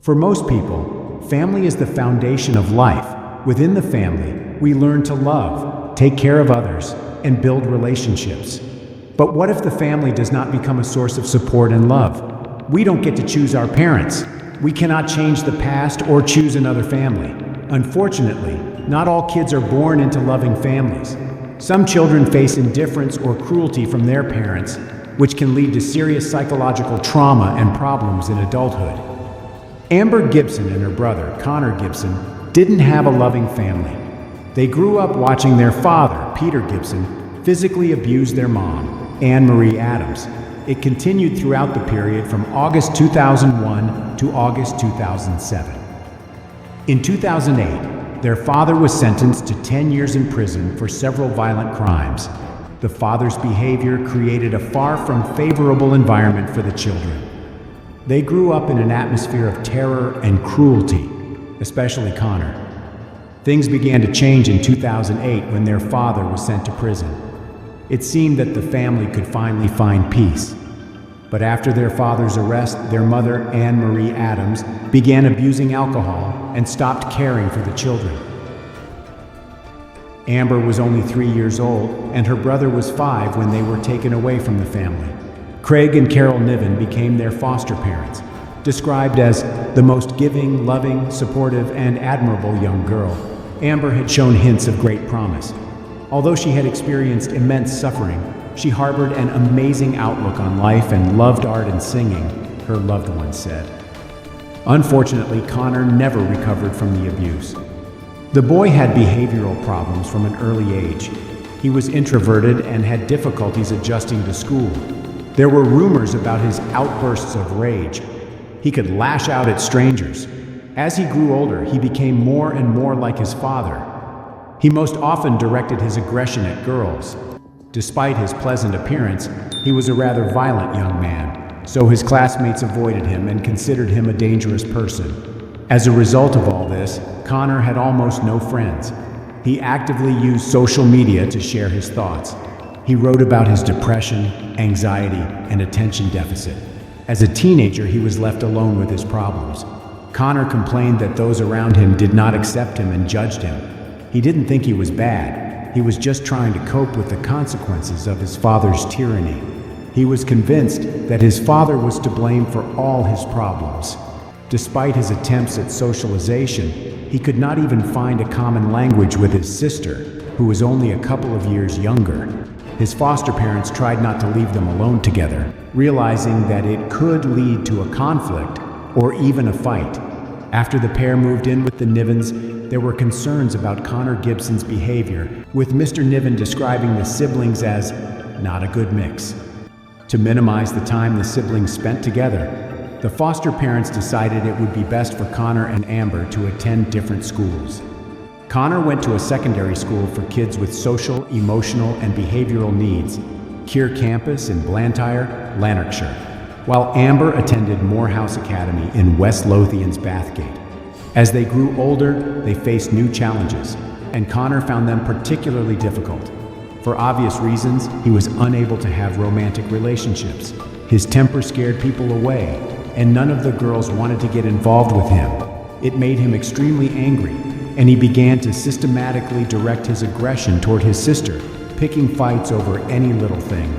For most people, family is the foundation of life. Within the family, we learn to love, take care of others, and build relationships. But what if the family does not become a source of support and love? We don't get to choose our parents. We cannot change the past or choose another family. Unfortunately, not all kids are born into loving families. Some children face indifference or cruelty from their parents, which can lead to serious psychological trauma and problems in adulthood. Amber Gibson and her brother, Connor Gibson, didn't have a loving family. They grew up watching their father, Peter Gibson, physically abuse their mom, Anne Marie Adams. It continued throughout the period from August 2001 to August 2007. In 2008, their father was sentenced to 10 years in prison for several violent crimes. The father's behavior created a far from favorable environment for the children. They grew up in an atmosphere of terror and cruelty, especially Connor. Things began to change in 2008 when their father was sent to prison. It seemed that the family could finally find peace. But after their father's arrest, their mother, Anne Marie Adams, began abusing alcohol and stopped caring for the children. Amber was only 3 years old, and her brother was 5 when they were taken away from the family. Craig and Carol Niven became their foster parents, described as the most giving, loving, supportive, and admirable young girl. Amber had shown hints of great promise. Although she had experienced immense suffering, she harbored an amazing outlook on life and loved art and singing, her loved ones said. Unfortunately, Connor never recovered from the abuse. The boy had behavioral problems from an early age. He was introverted and had difficulties adjusting to school. There were rumors about his outbursts of rage. He could lash out at strangers. As he grew older, he became more and more like his father. He most often directed his aggression at girls. Despite his pleasant appearance, he was a rather violent young man, so his classmates avoided him and considered him a dangerous person. As a result of all this, Connor had almost no friends. He actively used social media to share his thoughts. He wrote about his depression, anxiety, and attention deficit. As a teenager, he was left alone with his problems. Connor complained that those around him did not accept him and judged him. He didn't think he was bad. He was just trying to cope with the consequences of his father's tyranny. He was convinced that his father was to blame for all his problems. Despite his attempts at socialization, he could not even find a common language with his sister, who was only a couple of years younger. His foster parents tried not to leave them alone together, realizing that it could lead to a conflict or even a fight. After the pair moved in with the Nivens, there were concerns about Connor Gibson's behavior, with Mr. Niven describing the siblings as not a good mix. To minimize the time the siblings spent together, the foster parents decided it would be best for Connor and Amber to attend different schools. Connor went to a secondary school for kids with social, emotional, and behavioral needs, Keir Campus in Blantyre, Lanarkshire, while Amber attended Morehouse Academy in West Lothian's Bathgate. As they grew older, they faced new challenges, and Connor found them particularly difficult. For obvious reasons, he was unable to have romantic relationships. His temper scared people away, and none of the girls wanted to get involved with him. It made him extremely angry, and he began to systematically direct his aggression toward his sister, picking fights over any little thing.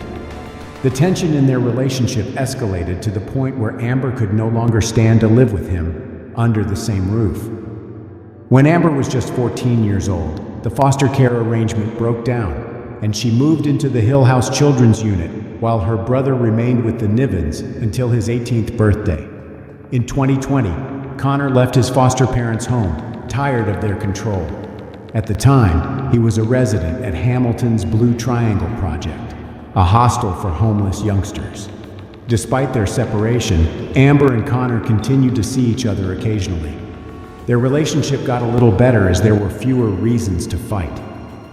The tension in their relationship escalated to the point where Amber could no longer stand to live with him under the same roof. When Amber was just 14 years old, the foster care arrangement broke down, and she moved into the Hill House Children's Unit while her brother remained with the Nivens until his 18th birthday. In 2020, Connor left his foster parents' home, tired of their control. At the time, he was a resident at Hamilton's Blue Triangle Project, a hostel for homeless youngsters. Despite their separation, Amber and Connor continued to see each other occasionally. Their relationship got a little better as there were fewer reasons to fight.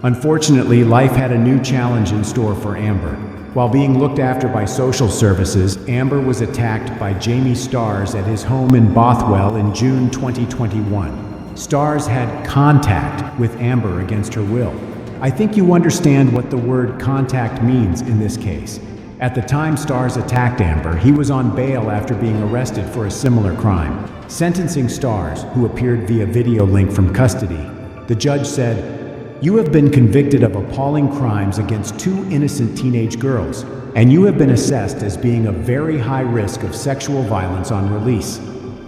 Unfortunately, life had a new challenge in store for Amber. While being looked after by social services, Amber was attacked by Jamie Stars at his home in Bothwell in June 2021. Stars had contact with Amber against her will. I think you understand what the word contact means in this case. At the time Stars attacked Amber, he was on bail after being arrested for a similar crime. Sentencing Stars, who appeared via video link from custody, the judge said, "You have been convicted of appalling crimes against 2 innocent teenage girls, and you have been assessed as being a very high risk of sexual violence on release.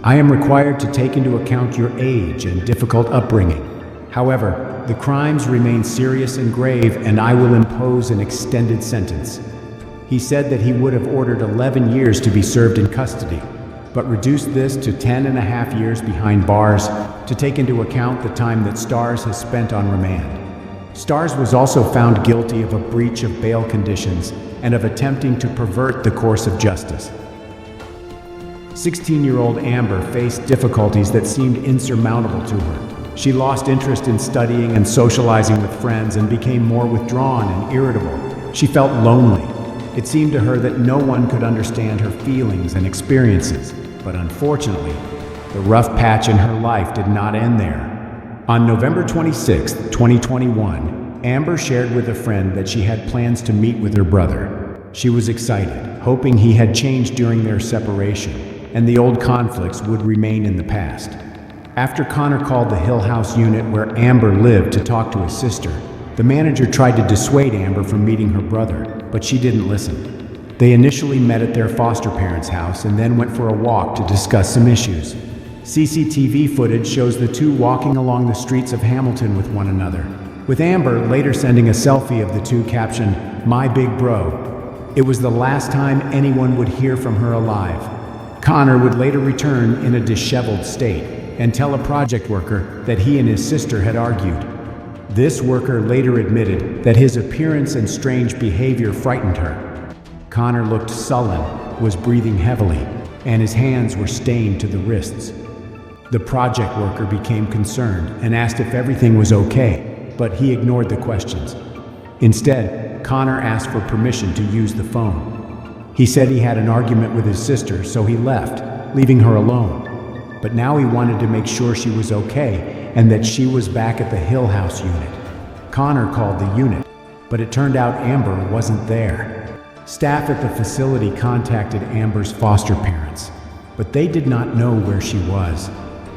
I am required to take into account your age and difficult upbringing. However, the crimes remain serious and grave, and I will impose an extended sentence." He said that he would have ordered 11 years to be served in custody, but reduced this to 10.5 years behind bars to take into account the time that Stars has spent on remand. Stars was also found guilty of a breach of bail conditions and of attempting to pervert the course of justice. 16-year-old Amber faced difficulties that seemed insurmountable to her. She lost interest in studying and socializing with friends and became more withdrawn and irritable. She felt lonely. It seemed to her that no one could understand her feelings and experiences, but unfortunately, the rough patch in her life did not end there. On November 26, 2021, Amber shared with a friend that she had plans to meet with her brother. She was excited, hoping he had changed during their separation, and the old conflicts would remain in the past. After Connor called the Hill House unit where Amber lived to talk to his sister, the manager tried to dissuade Amber from meeting her brother, but she didn't listen. They initially met at their foster parents' house and then went for a walk to discuss some issues. CCTV footage shows the two walking along the streets of Hamilton with one another, with Amber later sending a selfie of the two captioned, "My big bro." It was the last time anyone would hear from her alive. Connor would later return in a disheveled state and tell a project worker that he and his sister had argued. This worker later admitted that his appearance and strange behavior frightened her. Connor looked sullen, was breathing heavily, and his hands were stained to the wrists. The project worker became concerned and asked if everything was okay, but he ignored the questions. Instead, Connor asked for permission to use the phone. He said he had an argument with his sister, so he left, leaving her alone. But now he wanted to make sure she was okay and that she was back at the Hill House unit. Connor called the unit, but it turned out Amber wasn't there. Staff at the facility contacted Amber's foster parents, but they did not know where she was.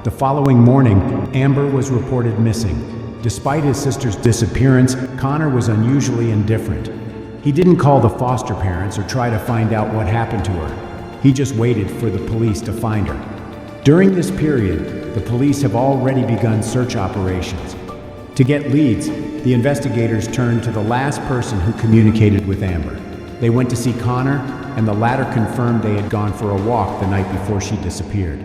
The following morning, Amber was reported missing. Despite his sister's disappearance, Connor was unusually indifferent. He didn't call the foster parents or try to find out what happened to her. He just waited for the police to find her. During this period, the police have already begun search operations. To get leads, the investigators turned to the last person who communicated with Amber. They went to see Connor, and the latter confirmed they had gone for a walk the night before she disappeared.